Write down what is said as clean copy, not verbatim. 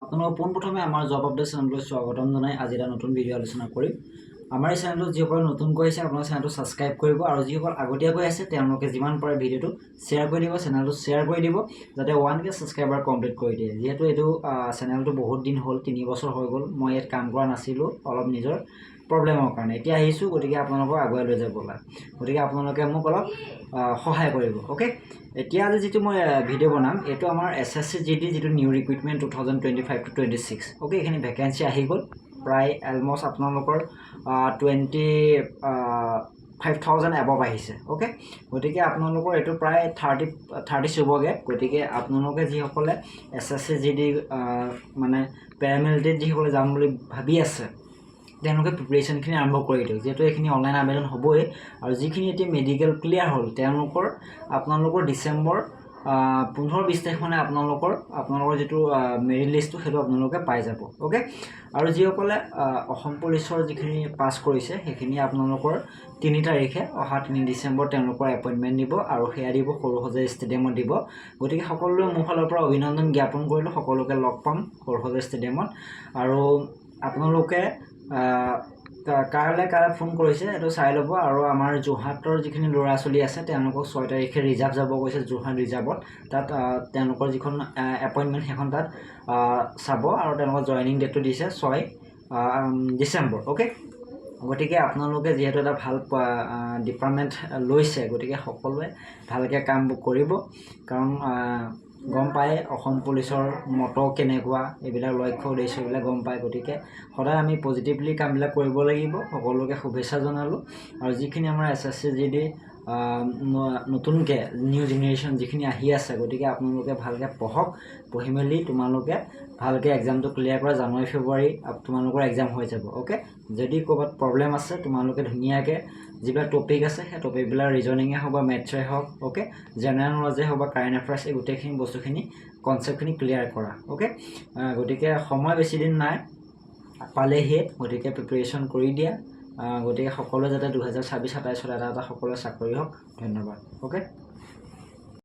আপোনালোক পোনপ্ৰথমে আমাৰ জব আপডেট চেনেললৈ স্বাগতম জনাই আজি এটা নতুন ভিডিঅ' আলোচনা কৰিম। আমাৰ এই চেনেলটো যিসকল নতুনকৈ আহিছে আপোনালোকে চেনেলটো ছাবস্ক্ৰাইব কৰিব আৰু যিসকল আগতীয়াকৈ আছে তেওঁলোকে যিমান পাৰে ভিডিঅ'টো শ্বেয়াৰ কৰি দিব, চেনেলটো শ্বেয়াৰ কৰি দিব যাতে 1K ছাবস্ক্ৰাইবাৰ কমপ্লিট কৰি দিয়ে। যিহেতু এইটো চেনেলটো বহুত দিন হ'ল, 3 বছৰ হৈ গ'ল মই ইয়াত কাম কৰা নাছিলোঁ অলপ নিজৰ প্ৰব্লেমৰ কাৰণে। এতিয়া আহিছোঁ, গতিকে আপোনালোকক আগুৱাই লৈ যাব লাগে। গতিকে আপোনালোকে মোক অলপ সহায় কৰিব। অ'কে, এতিয়া আজি যিটো মই ভিডিঅ' বনাম এইটো আমাৰ SSC GD যিটো নিউ ৰিক্ৰুইটমেণ্ট 2025-26। অ'কে, এইখিনি ভেকেঞ্চি আহি গ'ল প্ৰায় অলমষ্ট আপোনালোকৰ 25,000 এবভ আহিছে। অ'কে, গতিকে আপোনালোকৰ এইটো প্ৰায় 30 চুবগৈ। গতিকে আপোনালোকে যিসকলে SSC GD মানে পেৰামিলিটাৰীত যিসকলে যাম বুলি ভাবি আছে তেওঁলোকে প্ৰিপেৰেশ্যনখিনি আৰম্ভ কৰি দিয়ক, যিহেতু এইখিনি অনলাইন আবেদন হ'বই। আৰু যিখিনি এতিয়া মেডিকেল ক্লিয়াৰ হ'ল আপোনালোকৰ ডিচেম্বৰ 15-20 তাৰিখ মানে আপোনালোকৰ যিটো মেৰিট লিষ্টটো সেইটো আপোনালোকে পাই যাব। অ'কে, আৰু যিসকলে অসম পুলিচৰ যিখিনি পাছ কৰিছে সেইখিনি আপোনালোকৰ 3 তাৰিখে অহা 3 ডিচেম্বৰ তেওঁলোকৰ এপইণ্টমেণ্ট দিব আৰু সেয়া দিব সৰুসজাই ষ্টেডিয়ামত দিব। গতিকে সকলোৱে মোৰ ফালৰ পৰা অভিনন্দন জ্ঞাপন কৰিলোঁ, সকলোকে লগ পাম সৰুসজাই ষ্টেডিয়ামত। আৰু আপোনালোকে কাইলৈ ফোন কৰিছে এইটো চাই ল'ব। আৰু আমাৰ যোৰহাটৰ যিখিনি ল'ৰা ছোৱালী আছে তেওঁলোকক 6 তাৰিখে ৰিজাৰ্ভ যাব কৈছে, যোৰহাট ৰিজাৰ্ভত। তাত তেওঁলোকৰ যিখন এপইণ্টমেণ্ট সেইখন তাত চাব আৰু তেওঁলোকৰ জইনিং ডেটটো দিছে 6 ডিচেম্বৰ। অ'কে, গতিকে আপোনালোকে যিহেতু এটা ভাল ডিপাৰ্টমেণ্ট লৈছে গতিকে সকলোৱে ভালকৈ কামবোৰ কৰিব। কাৰণ গম পায় অসম পুলিচৰ মট কেনেকুৱা, এইবিলাক লক্ষ্য উদ্দেশ্যবিলাক গম পায়। গতিকে সদায় আমি পজিটিভলি কামবিলাক কৰিব লাগিব। সকলোকে শুভেচ্ছা জনালোঁ। আৰু যিখিনি আমাৰ SSC GD নতুনকৈ নিউ জেনেৰেশ্যন যিখিনি আহি আছে গতিকে আপোনালোকে ভালকৈ পঢ়ক, পঢ়ি মেলি তোমালোকে ভালকৈ এক্সামটো ক্লিয়াৰ কৰা। জানুৱাৰী ফেব্ৰুৱাৰী তোমালোকৰ এক্সাম হৈ যাব। অ'কে, যদি ক'ৰবাত প্ৰব্লেম আছে তোমালোকে ধুনীয়াকৈ যিবিলাক টপিক আছে সেই টপিকবিলাক ৰিজনিঙে হওক বা মেথছেই হওক, অ'কে, জেনেৰেল নলেজে হওক বা কাৰেণ্ট এফেয়াৰ্ছ, এই গোটেইখিনি বস্তুখিনি কনচেপ্টখিনি ক্লিয়াৰ কৰা। অ'কে, গতিকে সময় বেছি দিন নাই, পালেহিয়ে। গতিকে প্ৰিপেৰেশ্যন কৰি দিয়া। গতিকে সকলোৱে যাতে 2026-27 এটা সকলোৱে চাকৰি হওক। ধন্যবাদ। অ'কে।